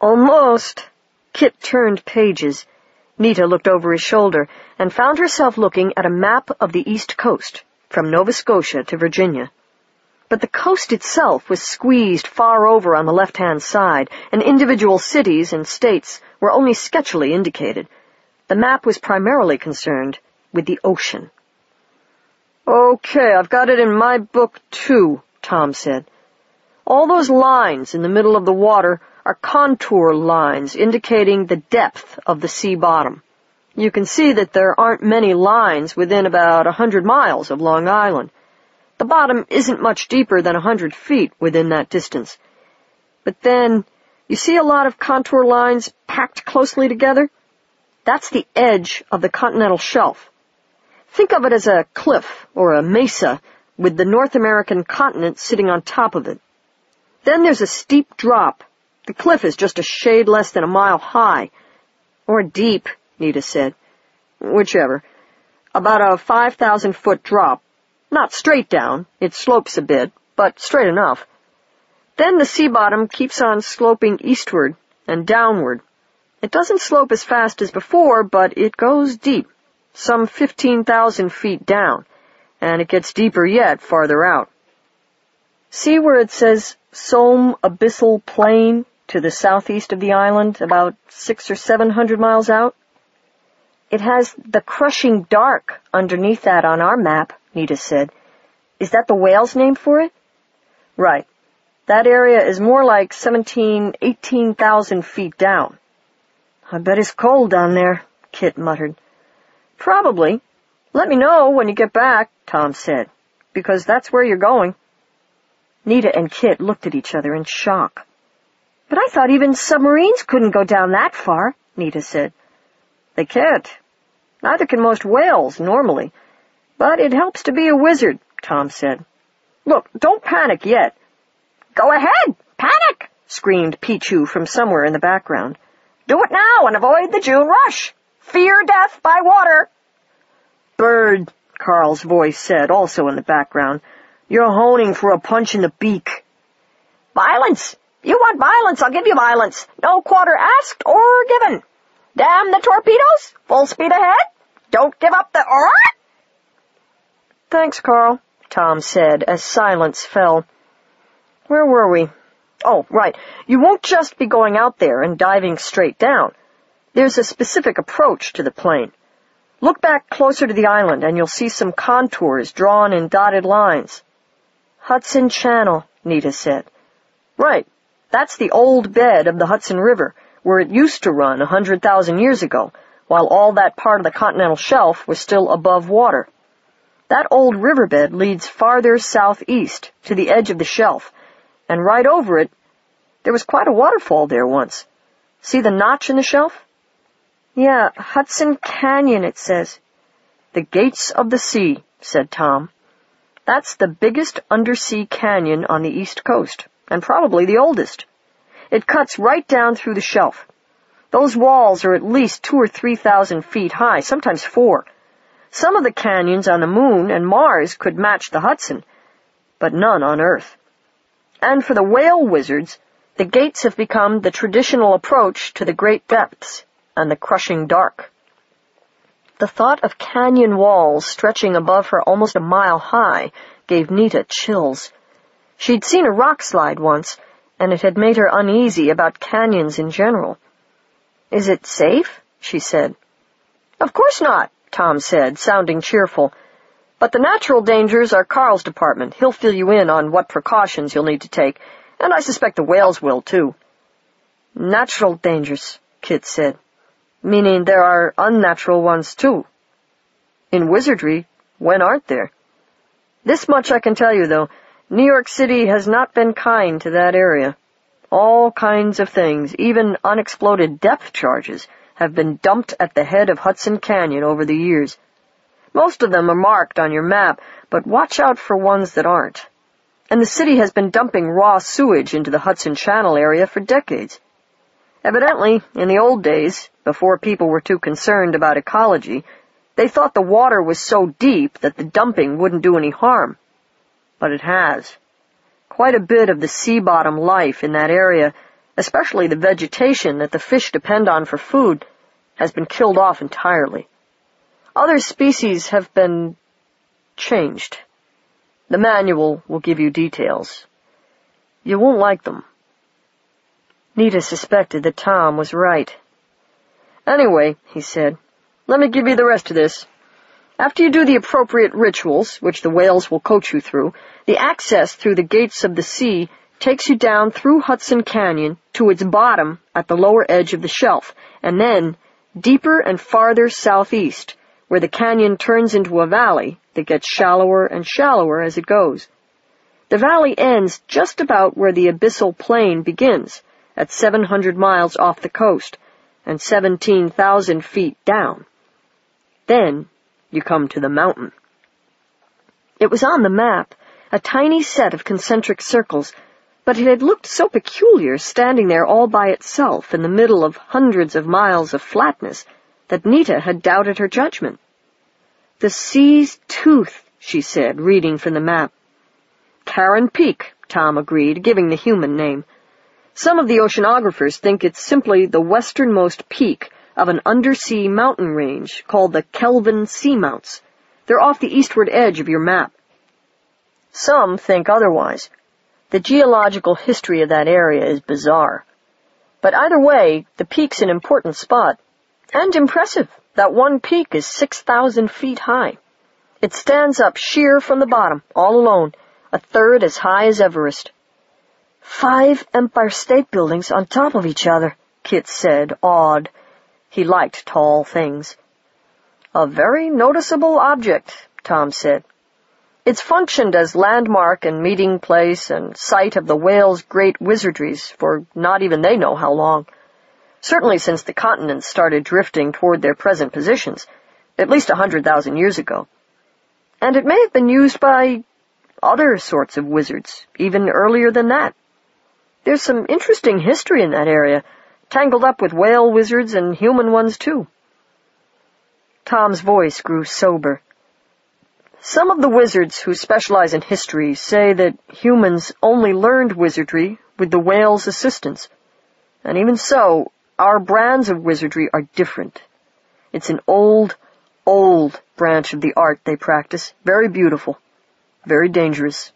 Almost. Kit turned pages. Nita looked over his shoulder and found herself looking at a map of the East Coast, from Nova Scotia to Virginia. But the coast itself was squeezed far over on the left-hand side, and individual cities and states were only sketchily indicated. The map was primarily concerned with the ocean. "Okay, I've got it in my book, too," Tom said. "All those lines in the middle of the water are contour lines indicating the depth of the sea bottom. You can see that there aren't many lines within about 100 miles of Long Island. The bottom isn't much deeper than 100 feet within that distance. But then, you see a lot of contour lines packed closely together? That's the edge of the continental shelf. Think of it as a cliff or a mesa with the North American continent sitting on top of it. Then there's a steep drop. The cliff is just a shade less than a mile high. Or deep, Nita said. Whichever. About a 5,000-foot drop. Not straight down. It slopes a bit, but straight enough. Then the sea bottom keeps on sloping eastward and downward. It doesn't slope as fast as before, but it goes deep, some 15,000 feet down, and it gets deeper yet farther out. See where it says Somme Abyssal Plain to the southeast of the island, about 600 or 700 miles out? It has the crushing dark underneath that on our map, Nita said. Is that the whale's name for it? Right. That area is more like 18,000 feet down. I bet it's cold down there, Kit muttered. Probably. Let me know when you get back, Tom said, because that's where you're going. Nita and Kit looked at each other in shock. But I thought even submarines couldn't go down that far, Nita said. They can't. Neither can most whales, normally. But it helps to be a wizard, Tom said. Look, don't panic yet. Go ahead, panic, screamed Pichu from somewhere in the background. Do it now and avoid the June rush. Fear death by water. Bird, Carl's voice said, also in the background. You're honing for a punch in the beak. Violence. You want violence, I'll give you violence. No quarter asked or given. Damn the torpedoes. Full speed ahead. Don't give up the... Thanks, Carl, Tom said as silence fell. Where were we? Oh, right. You won't just be going out there and diving straight down. There's a specific approach to the plane. Look back closer to the island and you'll see some contours drawn in dotted lines. Hudson Channel, Nita said. Right. That's the old bed of the Hudson River, where it used to run 100,000 years ago, while all that part of the continental shelf was still above water. That old riverbed leads farther southeast to the edge of the shelf, and right over it, there was quite a waterfall there once. See the notch in the shelf? Yeah, Hudson Canyon, it says. The Gates of the Sea, said Tom. That's the biggest undersea canyon on the East Coast, and probably the oldest. It cuts right down through the shelf. Those walls are at least 2,000 or 3,000 feet high, sometimes 4. Some of the canyons on the Moon and Mars could match the Hudson, but none on Earth. And for the whale wizards, the gates have become the traditional approach to the great depths and the crushing dark. The thought of canyon walls stretching above her almost a mile high gave Nita chills. She'd seen a rock slide once, and it had made her uneasy about canyons in general. Is it safe? She said. Of course not, Tom said, sounding cheerful. But the natural dangers are Carl's department. He'll fill you in on what precautions you'll need to take, and I suspect the whales will, too. Natural dangers, Kit said. Meaning there are unnatural ones, too. In Wizardry, when aren't there? This much I can tell you, though. New York City has not been kind to that area. All kinds of things, even unexploded depth charges, have been dumped at the head of Hudson Canyon over the years. Most of them are marked on your map, but watch out for ones that aren't. And the city has been dumping raw sewage into the Hudson Channel area for decades. Evidently, in the old days, before people were too concerned about ecology, they thought the water was so deep that the dumping wouldn't do any harm. But it has. Quite a bit of the sea bottom life in that area especially the vegetation that the fish depend on for food, has been killed off entirely. Other species have been changed. The manual will give you details. You won't like them. Nita suspected that Tom was right. Anyway, he said, let me give you the rest of this. After you do the appropriate rituals, which the whales will coach you through, the access through the gates of the sea takes you down through Hudson Canyon to its bottom at the lower edge of the shelf, and then deeper and farther southeast, where the canyon turns into a valley that gets shallower and shallower as it goes. The valley ends just about where the abyssal plain begins, at 700 miles off the coast, and 17,000 feet down. Then you come to the mountain. It was on the map, a tiny set of concentric circles, but it had looked so peculiar standing there all by itself in the middle of hundreds of miles of flatness that Nita had doubted her judgment. The sea's tooth, she said, reading from the map. Karen Peak, Tom agreed, giving the human name. Some of the oceanographers think it's simply the westernmost peak of an undersea mountain range called the Kelvin Seamounts. They're off the eastward edge of your map. Some think otherwise. The geological history of that area is bizarre. But either way, the peak's an important spot. And impressive. That one peak is 6,000 feet high. It stands up sheer from the bottom, all alone, a third as high as Everest. 5 Empire State Buildings on top of each other, Kit said, awed. He liked tall things. A very noticeable object, Tom said. It's functioned as landmark and meeting place and site of the whales' great wizardries for not even they know how long. Certainly since the continents started drifting toward their present positions, at least 100,000 years ago. And it may have been used by other sorts of wizards, even earlier than that. There's some interesting history in that area, tangled up with whale wizards and human ones, too. Tom's voice grew sober. Some of the wizards who specialize in history say that humans only learned wizardry with the whales' assistance. And even so, our brands of wizardry are different. It's an old branch of the art they practice, very beautiful, very dangerous.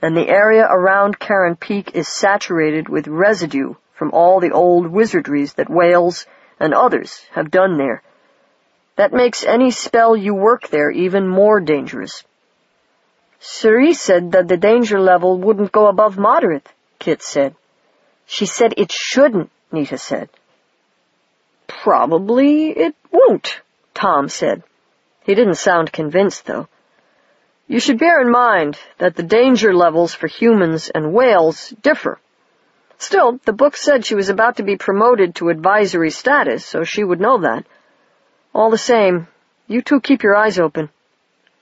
And the area around Karen Peak is saturated with residue from all the old wizardries that whales and others have done there. That makes any spell you work there even more dangerous. Cerise said that the danger level wouldn't go above moderate, Kit said. She said it shouldn't, Nita said. Probably it won't, Tom said. He didn't sound convinced, though. You should bear in mind that the danger levels for humans and whales differ. Still, the book said she was about to be promoted to advisory status, so she would know that. All the same, you two keep your eyes open.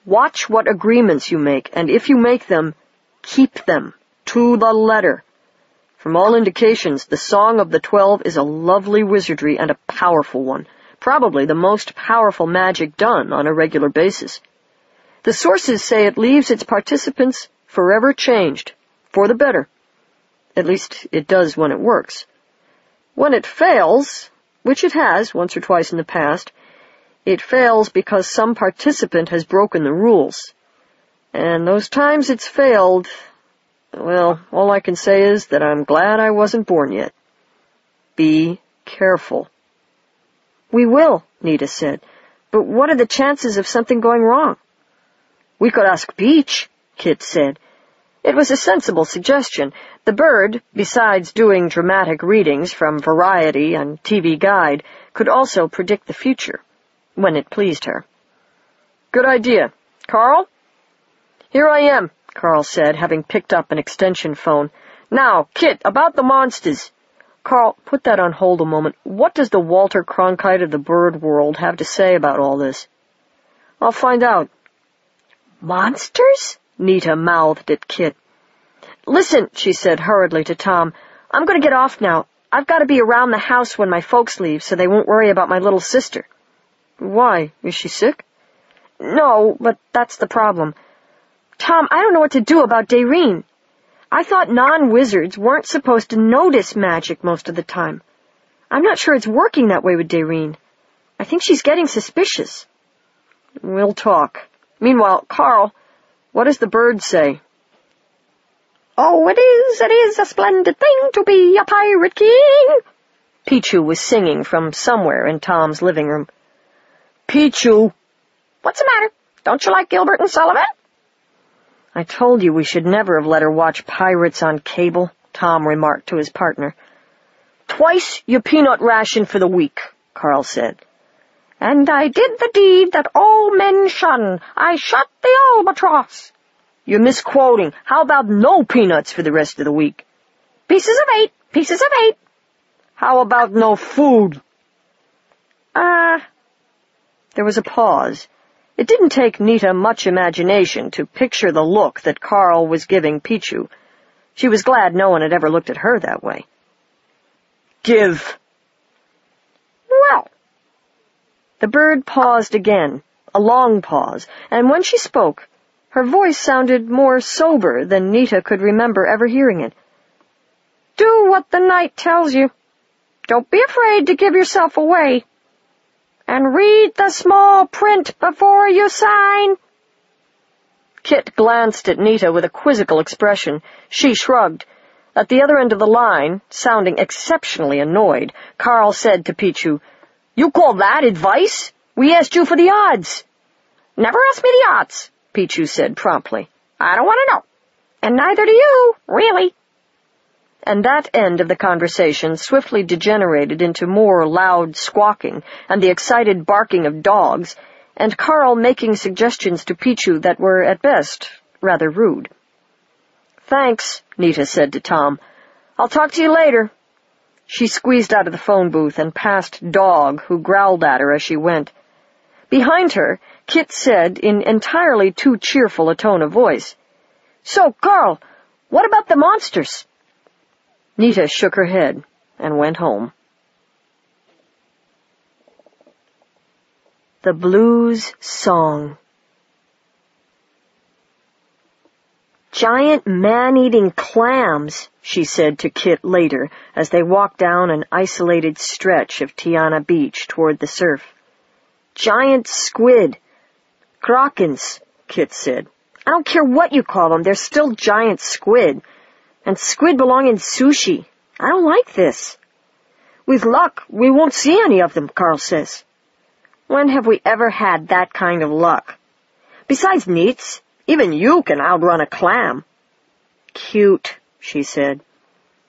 Watch what agreements you make, and if you make them, keep them, to the letter. From all indications, the Song of the 12 is a lovely wizardry and a powerful one, probably the most powerful magic done on a regular basis. The sources say it leaves its participants forever changed, for the better. At least it does when it works. When it fails, which it has once or twice in the past, it fails because some participant has broken the rules. And those times it's failed, well, all I can say is that I'm glad I wasn't born yet. Be careful. We will, Nita said. But what are the chances of something going wrong? We could ask Beach, Kit said. It was a sensible suggestion. The bird, besides doing dramatic readings from Variety and TV Guide, could also predict the future, when it pleased her. Good idea. Carl? Here I am, Carl said, having picked up an extension phone. Now, Kit, about the monsters. Carl, put that on hold a moment. What does the Walter Cronkite of the bird world have to say about all this? I'll find out. Monsters? Nita mouthed at Kit. Listen, she said hurriedly to Tom. I'm going to get off now. I've got to be around the house when my folks leave so they won't worry about my little sister. Why? Is she sick? No, but that's the problem. Tom, I don't know what to do about Dayreen. I thought non-wizards weren't supposed to notice magic most of the time. I'm not sure it's working that way with Dairine. I think she's getting suspicious. We'll talk. Meanwhile, Carl, what does the bird say? Oh, it is a splendid thing to be a pirate king. Pichu was singing from somewhere in Tom's living room. Pichu! What's the matter? Don't you like Gilbert and Sullivan? I told you we should never have let her watch pirates on cable, Tom remarked to his partner. Twice your peanut ration for the week, Carl said. And I did the deed that all men shun. I shot the albatross. You're misquoting. How about no peanuts for the rest of the week? Pieces of 8. Pieces of 8. How about no food? There was a pause. It didn't take Nita much imagination to picture the look that Carl was giving Pichu. She was glad no one had ever looked at her that way. Give. Well. The bird paused again, a long pause, and when she spoke, her voice sounded more sober than Nita could remember ever hearing it. Do what the knight tells you. Don't be afraid to give yourself away. And read the small print before you sign. Kit glanced at Nita with a quizzical expression. She shrugged. At the other end of the line, sounding exceptionally annoyed, Carl said to Pichu, You call that advice? We asked you for the odds. Never ask me the odds, Pichu said promptly. I don't want to know. And neither do you, really. And that end of the conversation swiftly degenerated into more loud squawking and the excited barking of dogs, and Carl making suggestions to Pichu that were, at best, rather rude. Thanks, Nita said to Tom. I'll talk to you later. She squeezed out of the phone booth and passed Dog, who growled at her as she went. Behind her, Kit said, in entirely too cheerful a tone of voice, So, Carl, what about the monsters? Nita shook her head and went home. The Blues Song. Giant man-eating clams, she said to Kit later as they walked down an isolated stretch of Tiana Beach toward the surf. Giant squid. Krakens, Kit said. I don't care what you call them, they're still giant squid. And squid belong in sushi. I don't like this. With luck, we won't see any of them, Carl says. When have we ever had that kind of luck? Besides, Neats, even you can outrun a clam. Cute, she said.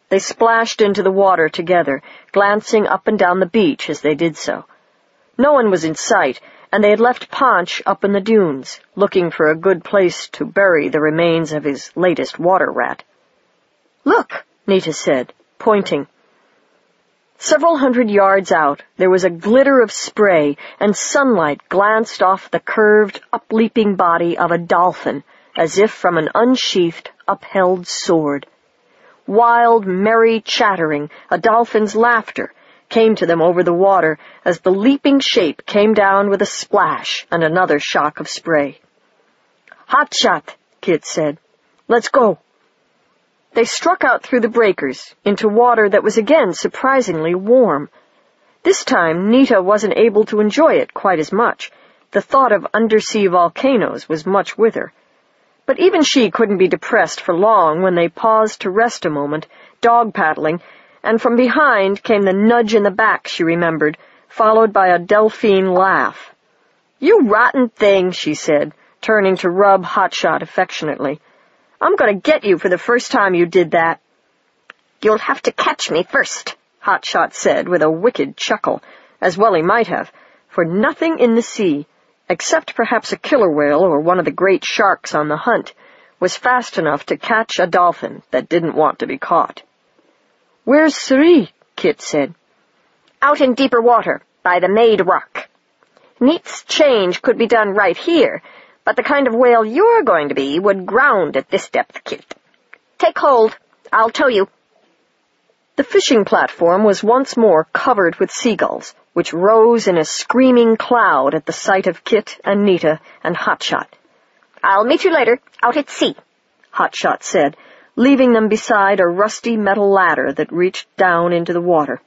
They splashed into the water together, glancing up and down the beach as they did so. No one was in sight, and they had left Ponch up in the dunes, looking for a good place to bury the remains of his latest water rat. Look, Nita said, pointing. Several 100 yards out, there was a glitter of spray, and sunlight glanced off the curved, upleaping body of a dolphin, as if from an unsheathed, upheld sword. Wild, merry chattering, a dolphin's laughter, came to them over the water as the leaping shape came down with a splash and another shock of spray. Hot shot, Kit said. Let's go. They struck out through the breakers, into water that was again surprisingly warm. This time Nita wasn't able to enjoy it quite as much. The thought of undersea volcanoes was much with her. But even she couldn't be depressed for long when they paused to rest a moment, dog-paddling, and from behind came the nudge in the back she remembered, followed by a Delphine laugh. You rotten thing, she said, turning to rub Hotshot affectionately. I'm going to get you for the first time you did that. You'll have to catch me first, Hotshot said with a wicked chuckle, as well he might have, for nothing in the sea, except perhaps a killer whale or one of the great sharks on the hunt, was fast enough to catch a dolphin that didn't want to be caught. Where's Sri? Kit said. Out in deeper water, by the Maid Rock. Neat's change could be done right here, but the kind of whale you're going to be would ground at this depth, Kit. Take hold. I'll tow you. The fishing platform was once more covered with seagulls, which rose in a screaming cloud at the sight of Kit and Nita and Hotshot. I'll meet you later, out at sea, Hotshot said, leaving them beside a rusty metal ladder that reached down into the water.